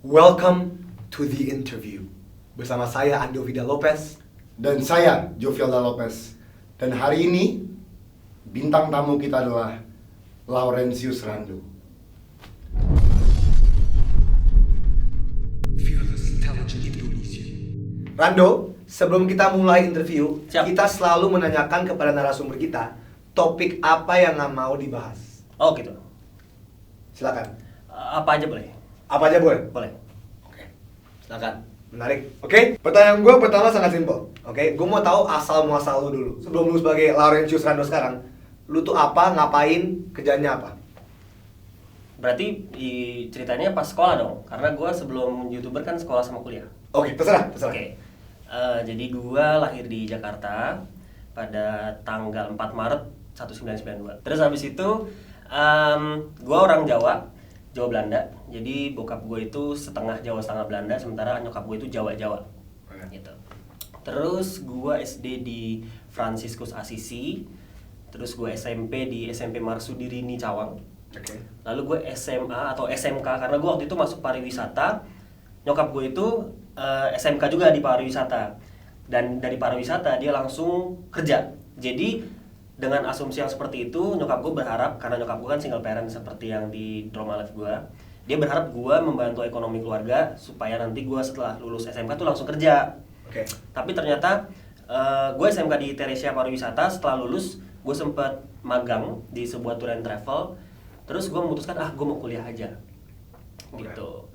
Welcome to the interview. Bersama saya Ando Vida Lopez. Dan saya Jovialda Lopez. Dan hari ini bintang tamu kita adalah Laurentius Rando. Fearless Intelligent Indonesia. Rando, sebelum kita mulai interview, Siap. kita selalu menanyakan kepada narasumber kita topik apa yang nggak mau dibahas. Oh gitu. Silakan. Apa aja boleh? Apa aja boleh? Boleh. Oke. Silakan. Menarik. Oke. Pertanyaan gue pertama sangat simpel. Oke. Gue mau tahu asal muasal lu dulu. Sebelum lu sebagai Laurentius Rando sekarang, lu tuh apa, ngapain, kerjanya apa? Berarti ceritanya pas sekolah dong, karena gue sebelum YouTuber kan sekolah sama kuliah. Oke, terserah. Oke. Jadi gue lahir di Jakarta pada tanggal 4 Maret 1992. Terus habis itu gue orang Jawa Belanda. Jadi bokap gue itu setengah Jawa setengah Belanda, sementara nyokap gue itu Jawa gitu. Terus gue SD di Fransiskus Assisi. Terus gue SMP di SMP Marsudirini Cawang. Oke. Lalu gue SMA atau SMK karena gue waktu itu masuk pariwisata. Nyokap gue itu SMK juga di pariwisata. Dan dari pariwisata dia langsung kerja. Jadi dengan asumsi yang seperti itu, nyokap gue berharap, karena nyokap gue kan single parent seperti yang di drama life gue, dia berharap gue membantu ekonomi keluarga supaya nanti gue setelah lulus SMK tuh langsung kerja. Oke. Tapi ternyata gue SMK di Teresia Pariwisata, setelah lulus gue sempat magang di sebuah tour and travel. Terus gue memutuskan gue mau kuliah aja gitu.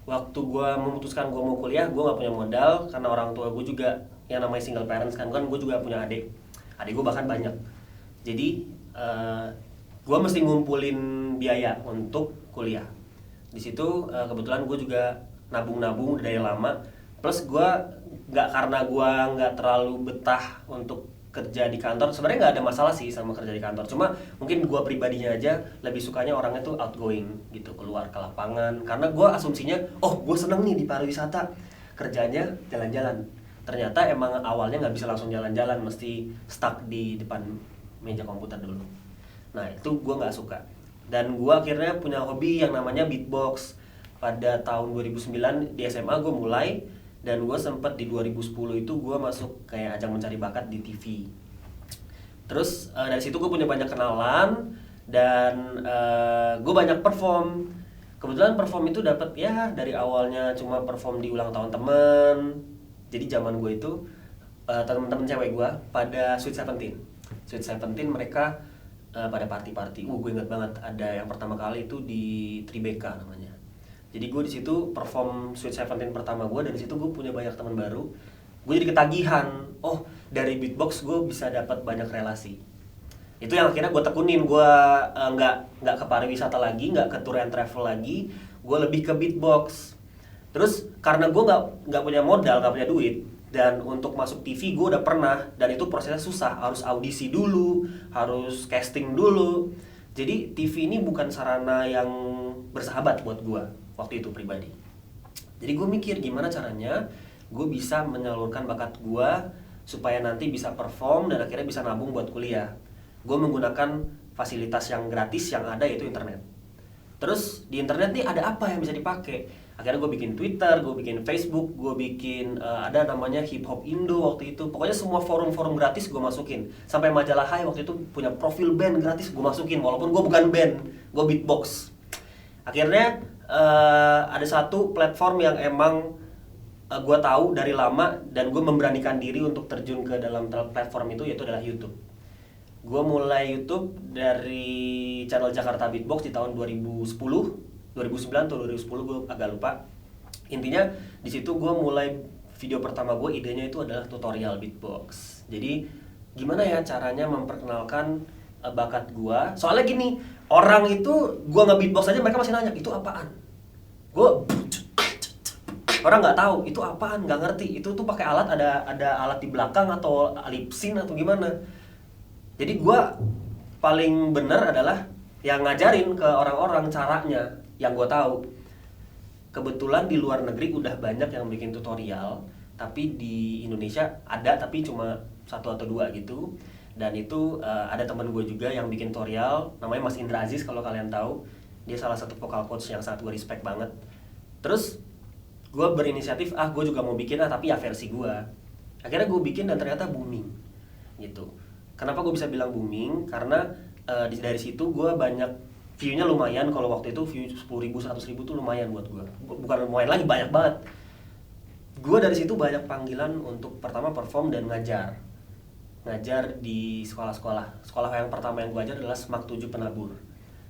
Waktu gue memutuskan gue mau kuliah, gue gak punya modal karena orang tua gue juga yang namanya single parents kan gue juga punya adik gue bahkan banyak. Jadi gue mesti ngumpulin biaya untuk kuliah. Di situ kebetulan gue juga nabung dari lama. Plus gue karena gue nggak terlalu betah untuk kerja di kantor. Sebenarnya nggak ada masalah sih sama kerja di kantor. Cuma mungkin gue pribadinya aja lebih sukanya orangnya tuh outgoing gitu, keluar ke lapangan. Karena gue asumsinya, gue seneng nih di pariwisata, kerjanya jalan-jalan. Ternyata emang awalnya nggak bisa langsung jalan-jalan, mesti stuck di depan meja komputer dulu. Nah itu gue nggak suka. Dan gue akhirnya punya hobi yang namanya beatbox. Pada tahun 2009 di SMA gue mulai, dan gue sempet di 2010 itu gue masuk kayak ajang mencari bakat di TV. Terus dari situ gue punya banyak kenalan dan gue banyak perform. Kebetulan perform itu dapat ya dari awalnya cuma perform di ulang tahun temen. Jadi zaman gue itu temen-temen cewek gue pada Sweet Seventeen mereka pada party-party. Gue inget banget ada yang pertama kali itu di Tribeca namanya. Jadi gue di situ perform Sweet Seventeen pertama gue, dan di situ gue punya banyak teman baru. Gue jadi ketagihan. Dari beatbox gue bisa dapat banyak relasi. Itu yang akhirnya gue tekunin. Gue nggak ke pariwisata lagi, nggak ke tour and travel lagi. Gue lebih ke beatbox. Terus karena gue nggak punya modal, nggak punya duit, dan untuk masuk TV gue udah pernah, dan itu prosesnya susah, harus audisi dulu, harus casting dulu. Jadi TV ini bukan sarana yang bersahabat buat gue waktu itu pribadi. Jadi gue mikir gimana caranya gue bisa menyalurkan bakat gue supaya nanti bisa perform dan akhirnya bisa nabung buat kuliah. Gue menggunakan fasilitas yang gratis yang ada, yaitu internet. Terus di internet nih ada apa yang bisa dipakai? Akhirnya gue bikin Twitter, gue bikin Facebook, gue bikin ada namanya Hip Hop Indo waktu itu. Pokoknya semua forum-forum gratis gue masukin. Sampai majalah Hai waktu itu punya profil band gratis gue masukin, walaupun gue bukan band, gue beatbox. Akhirnya ada satu platform yang emang gue tahu dari lama dan gue memberanikan diri untuk terjun ke dalam platform itu, yaitu adalah YouTube. Gue mulai YouTube dari channel Jakarta Beatbox di tahun 2009 atau 2010, gue agak lupa. Intinya di situ gue mulai video pertama gue, idenya itu adalah tutorial beatbox. Jadi gimana ya caranya memperkenalkan bakat gue. Soalnya gini, orang itu gue nge-beatbox aja mereka masih nanya itu apaan. Orang nggak tahu itu apaan, nggak ngerti. Itu tuh pakai alat, ada alat di belakang atau lip sync atau gimana. Jadi gue paling benar adalah yang ngajarin ke orang-orang caranya yang gue tahu. Kebetulan di luar negeri udah banyak yang bikin tutorial, tapi di Indonesia ada tapi cuma 1 atau 2 gitu. Dan itu ada teman gue juga yang bikin tutorial, namanya Mas Indra Aziz kalau kalian tahu. Dia salah satu vocal coach yang sangat gue respect banget. Terus gue berinisiatif, gue juga mau bikin tapi ya versi gue. Akhirnya gue bikin dan ternyata booming gitu. Kenapa gue bisa bilang booming? Karena dari situ gue banyak view-nya lumayan. Kalau waktu itu view 10.000, 100.000 tuh lumayan buat gue. Bukan lumayan lagi, banyak banget. Gue dari situ banyak panggilan untuk pertama perform dan ngajar di sekolah-sekolah. Sekolah yang pertama yang gue ajar adalah Semak 7 Penabur.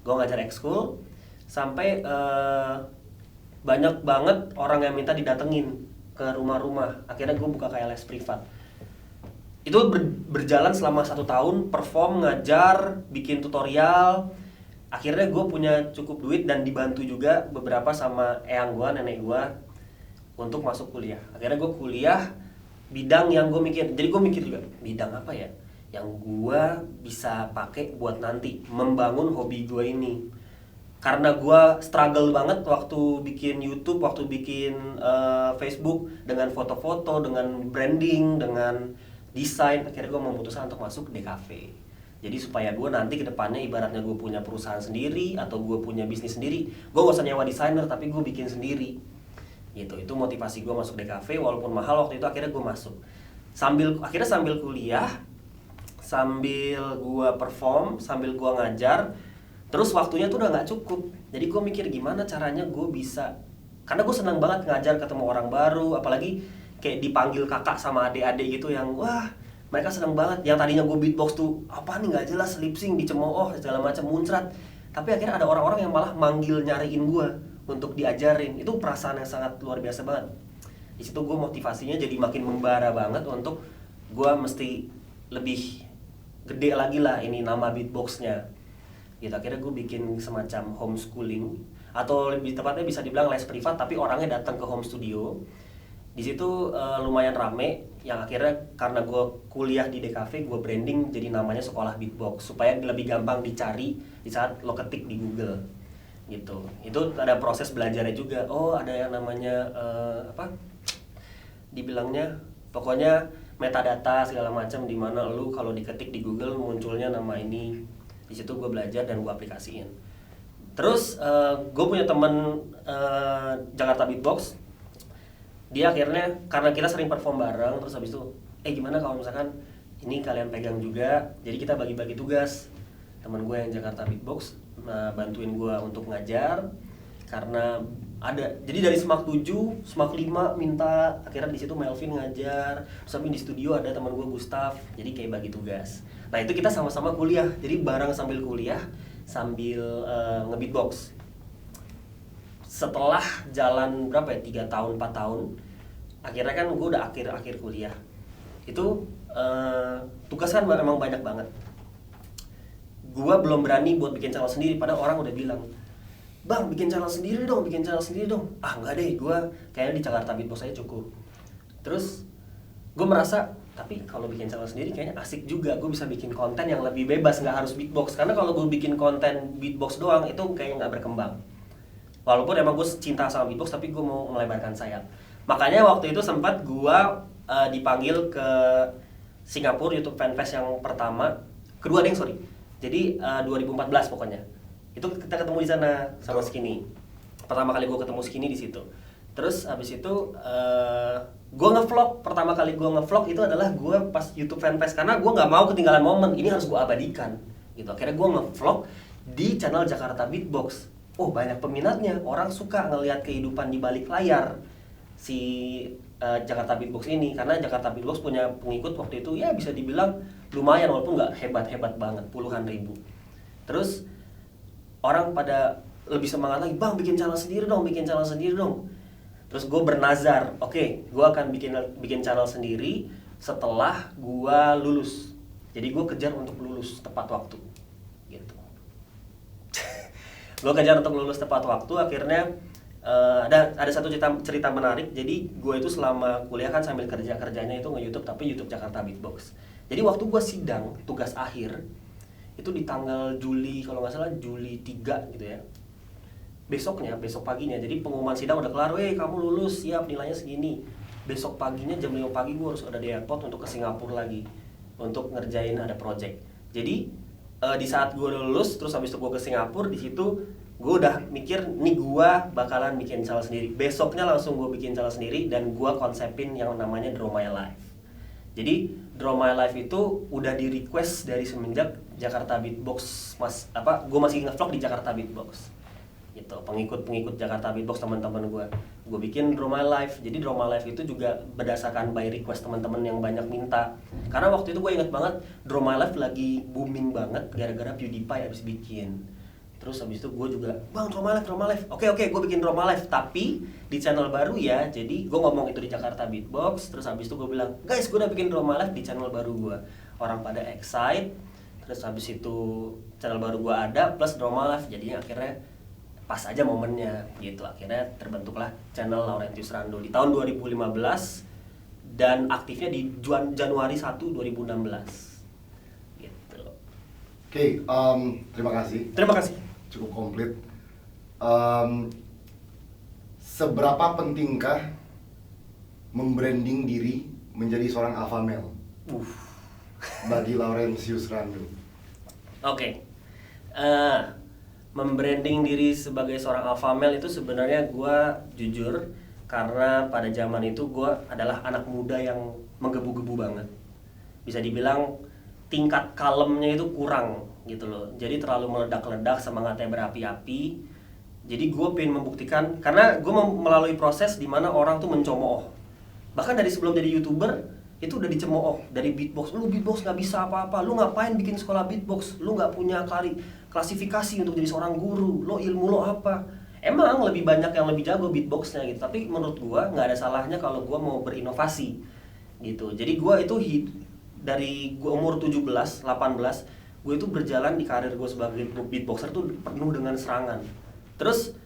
Gue ngajar ekskul sampai banyak banget orang yang minta didatengin ke rumah-rumah. Akhirnya gue buka kayak les privat. Itu berjalan selama 1 tahun, perform, ngajar, bikin tutorial. Akhirnya gue punya cukup duit dan dibantu juga beberapa sama eyang gue, nenek gue untuk masuk kuliah. Akhirnya gue kuliah bidang yang gue mikir. Jadi gue mikir juga, bidang apa ya yang gue bisa pakai buat nanti membangun hobi gue ini. Karena gue struggle banget waktu bikin YouTube, waktu bikin Facebook dengan foto-foto, dengan branding, dengan desain. Akhirnya gue memutuskan untuk masuk DKV. Jadi supaya gue nanti ke depannya ibaratnya gue punya perusahaan sendiri atau gue punya bisnis sendiri, gue gak usah nyewa desainer tapi gue bikin sendiri. Gitu. Itu motivasi gue masuk DKV, walaupun mahal waktu itu. Akhirnya gue masuk. Sambil kuliah, sambil gue perform, sambil gue ngajar. Terus waktunya tuh udah gak cukup. Jadi gue mikir gimana caranya gue bisa, karena gue senang banget ngajar, ketemu orang baru, apalagi kayak dipanggil kakak sama adik-adik gitu yang wah mereka senang banget. Yang tadinya gue beatbox tuh apa nih nggak jelas, lip sync, dicemooh segala macam, muncrat. Tapi akhirnya ada orang-orang yang malah manggil nyariin gue untuk diajarin. Itu perasaan yang sangat luar biasa banget. Di situ gue motivasinya jadi makin membara banget untuk gue mesti lebih gede lagi lah ini nama beatboxnya. Gitu. Akhirnya gue bikin semacam homeschooling atau lebih tepatnya bisa dibilang les privat, tapi orangnya datang ke home studio. Di situ lumayan rame, yang akhirnya karena gue kuliah di DKV, gue branding jadi namanya Sekolah Beatbox supaya lebih gampang dicari di saat lo ketik di Google gitu. Itu ada proses belajarnya juga. Oh, ada yang namanya dibilangnya pokoknya metadata segala macam, di mana lu kalau diketik di Google munculnya nama ini. Di situ gue belajar dan gue aplikasiin. Terus gue punya teman Jakarta Beatbox. Dia akhirnya karena kita sering perform bareng, terus habis itu gimana kalau misalkan ini kalian pegang juga. Jadi kita bagi-bagi tugas. Teman gue yang Jakarta Beatbox bantuin gue untuk ngajar, karena ada, jadi dari Semak 7, Semak 5 minta, akhirnya di situ Melvin ngajar, sampai di studio ada teman gue Gustaf, jadi kayak bagi tugas. Nah itu kita sama-sama kuliah, jadi bareng sambil kuliah sambil nge-beatbox. Setelah jalan berapa ya, 3 tahun, 4 tahun, akhirnya kan gue udah akhir kuliah. Itu tugas kan memang banyak banget. Gue belum berani buat bikin channel sendiri, padahal orang udah bilang, "Bang, bikin channel sendiri dong." Enggak deh, gue kayaknya di Jakarta Beatbox aja cukup. Terus gue merasa, tapi kalau bikin channel sendiri kayaknya asik juga. Gue bisa bikin konten yang lebih bebas, nggak harus beatbox. Karena kalau gue bikin konten beatbox doang, itu kayaknya nggak berkembang. Walaupun emang gue cinta sama beatbox, tapi gue mau melebarkan sayap. Makanya waktu itu sempat gue dipanggil ke Singapura YouTube Fanfest yang pertama, kedua deh, sorry. Jadi 2014 pokoknya. Itu kita ketemu di sana sama Skinny. Pertama kali gue ketemu Skinny di situ. Terus habis itu gue ngevlog. Pertama kali gue ngevlog itu adalah gue pas YouTube Fanfest, karena gue nggak mau ketinggalan momen. Ini harus gue abadikan. Gitu. Akhirnya gue ngevlog di channel Jakarta Beatbox. Oh, banyak peminatnya. Orang suka ngelihat kehidupan di balik layar si Jakarta Beatbox ini, karena Jakarta Beatbox punya pengikut waktu itu ya bisa dibilang lumayan, walaupun nggak hebat-hebat banget, puluhan ribu. Terus orang pada lebih semangat lagi, "Bang, bikin channel sendiri dong." Terus gue bernazar, oke, gue akan bikin channel sendiri setelah gue lulus. Jadi gue kejar untuk lulus tepat waktu, gitu. Gue kejar untuk lulus tepat waktu. Akhirnya ada satu cerita menarik. Jadi gue itu selama kuliah kan sambil kerjanya itu nge-YouTube, tapi YouTube Jakarta Beatbox. Jadi waktu gue sidang tugas akhir itu di tanggal Juli, kalau nggak salah Juli 3 gitu ya. Besok paginya, jadi pengumuman sidang udah kelar, kamu lulus, siap, nilainya segini. Besok paginya jam 5 pagi gue harus ada di airport untuk ke Singapura lagi untuk ngerjain ada project. Jadi di saat gue udah lulus, terus habis itu gue ke Singapura, di situ gue udah mikir nih gue bakalan bikin channel sendiri. Besoknya langsung gue bikin channel sendiri dan gue konsepin yang namanya Draw My Life. Jadi Draw My Life itu udah di request dari semenjak Jakarta Beatbox gue masih nge-vlog di Jakarta Beatbox gitu. Pengikut Jakarta Beatbox teman-teman gue bikin Draw My Life. Jadi Draw My Life itu juga berdasarkan by request teman-teman yang banyak minta. Karena waktu itu gue inget banget Draw My Life lagi booming banget gara-gara PewDiePie abis bikin. Terus habis itu gue juga, bang Draw My Life. Oke, gue bikin Draw My Life, tapi di channel baru ya. Jadi gue ngomong itu di Jakarta Beatbox. Terus habis itu gue bilang, guys gue udah bikin Draw My Life di channel baru gue. Orang pada excited. Terus habis itu channel baru gue ada plus Draw My Life. Jadinya akhirnya pas aja momennya gitu. Akhirnya terbentuklah channel Laurentius Rando di tahun 2015 dan aktifnya di Januari 1, 2016 gitu. Oke, terima kasih. Terima kasih. Cukup komplit. Seberapa pentingkah membranding diri menjadi seorang alpha male bagi Laurentius Rando? Oke. Membranding diri sebagai seorang alpha male itu sebenarnya gue jujur karena pada zaman itu gue adalah anak muda yang menggebu-gebu banget. Bisa dibilang tingkat kalemnya itu kurang gitu loh. Jadi terlalu meledak-ledak, semangatnya berapi-api. Jadi gue pengen membuktikan, karena gue melalui proses di mana orang tuh mencemooh. Bahkan dari sebelum jadi YouTuber itu udah dicemooh dari beatbox. Lu beatbox nggak bisa apa-apa. Lu ngapain bikin sekolah beatbox? Lu nggak punya klasifikasi untuk jadi seorang guru. Lo ilmu lo apa? Emang lebih banyak yang lebih jago beatboxnya gitu. Tapi menurut gue nggak ada salahnya kalau gue mau berinovasi gitu. Jadi gue itu dari gue umur 17, 18, gue itu berjalan di karir gue sebagai beatboxer tuh penuh dengan serangan. Terus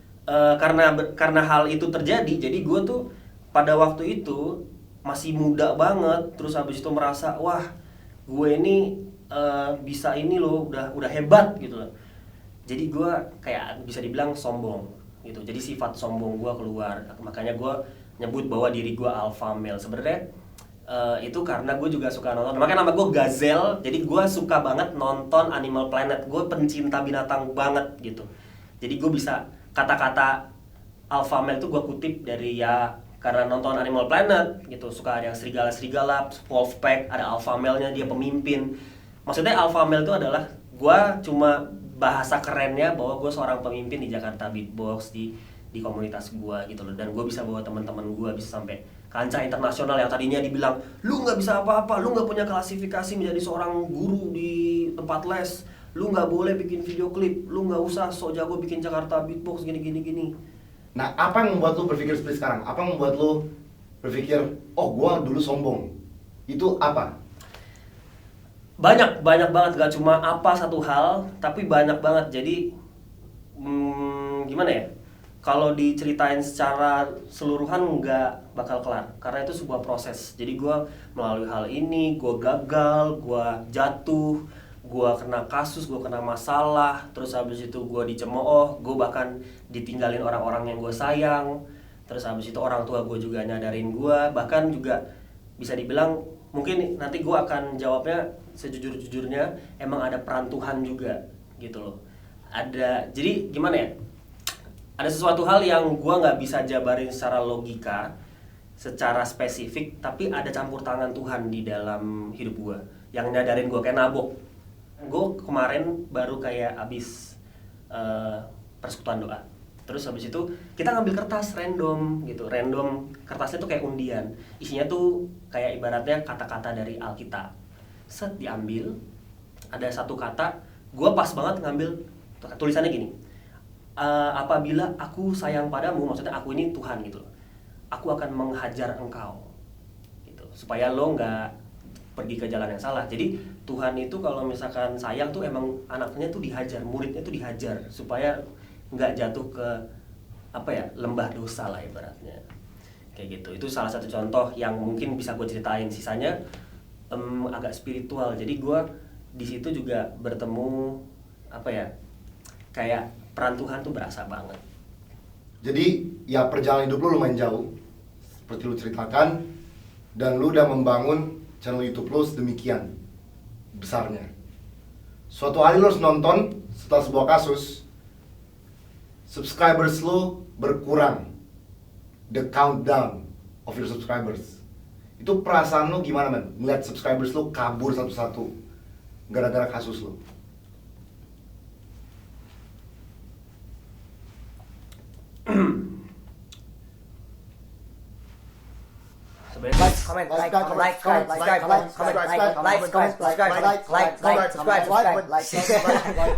karena hal itu terjadi, jadi gue tuh pada waktu itu masih muda banget. Terus habis itu merasa, wah gue ini bisa ini loh, udah hebat gitu loh. Jadi gue kayak bisa dibilang sombong gitu. Jadi sifat sombong gue keluar. Makanya gue nyebut bahwa diri gue alpha male. Sebenarnya itu karena gue juga suka nonton, makanya nama gue Gazel. Jadi gue suka banget nonton Animal Planet. Gue pencinta binatang banget gitu. Jadi gue bisa kata-kata alpha male itu gue kutip dari ya karena nonton Animal Planet gitu. Suka ada yang serigala-serigala, Wolfpack, ada alpha male-nya, dia pemimpin. Maksudnya alpha male itu adalah gue cuma bahasa kerennya bahwa gue seorang pemimpin di Jakarta Beatbox, di komunitas gue gitu loh. Dan gue bisa bawa teman-teman gue bisa sampai kancah internasional yang tadinya dibilang lu nggak bisa apa-apa, lu nggak punya klasifikasi menjadi seorang guru di tempat les, lu nggak boleh bikin video klip, lu nggak usah sok jago bikin Jakarta Beatbox gini. Nah, apa yang membuat lu berpikir seperti sekarang? Apa yang membuat lu berpikir, oh gua dulu sombong? Itu apa? Banyak banget, gak cuma apa satu hal, tapi banyak banget. Jadi gimana ya? Kalau diceritain secara keseluruhan nggak bakal kelar, karena itu sebuah proses. Jadi gue melalui hal ini, gue gagal, gue jatuh, gue kena kasus, gue kena masalah, terus habis itu gue dicemooh, gue bahkan ditinggalin orang-orang yang gue sayang, terus habis itu orang tua gue juga nyadarin gue, bahkan juga bisa dibilang mungkin nanti gue akan jawabnya sejujur-jujurnya, emang ada peran Tuhan juga gitu loh. Jadi gimana ya? Ada sesuatu hal yang gue nggak bisa jabarin secara logika, secara spesifik, tapi ada campur tangan Tuhan di dalam hidup gue yang nyadarin gue kayak nabok. Gue kemarin baru kayak abis persekutuan doa. Terus habis itu kita ngambil kertas random gitu, kertasnya tuh kayak undian. Isinya tuh kayak ibaratnya kata-kata dari Alkitab. Set diambil, ada satu kata, gue pas banget ngambil tulisannya gini. Apabila aku sayang padamu, maksudnya aku ini Tuhan gitu, aku akan menghajar engkau gitu, supaya lo nggak pergi ke jalan yang salah. Jadi Tuhan itu kalau misalkan sayang tuh emang anaknya tuh dihajar, muridnya tuh dihajar supaya nggak jatuh ke lembah dosa lah ibaratnya kayak gitu. Itu salah satu contoh yang mungkin bisa gue ceritain. Sisanya agak spiritual. Jadi gue di situ juga bertemu kayak peran Tuhan tuh berasa banget. Jadi ya perjalanan hidup lu lumayan jauh seperti lu ceritakan, dan lu udah membangun channel YouTube lu sedemikian besarnya. Suatu hari lu harus nonton setelah sebuah kasus subscribers lu berkurang, the countdown of your subscribers, itu perasaan lu gimana men? Ngeliat subscribers lu kabur satu-satu gara-gara kasus lu. Sebenarnya comment, like, subscribe, like, comment, like, subscribe, like,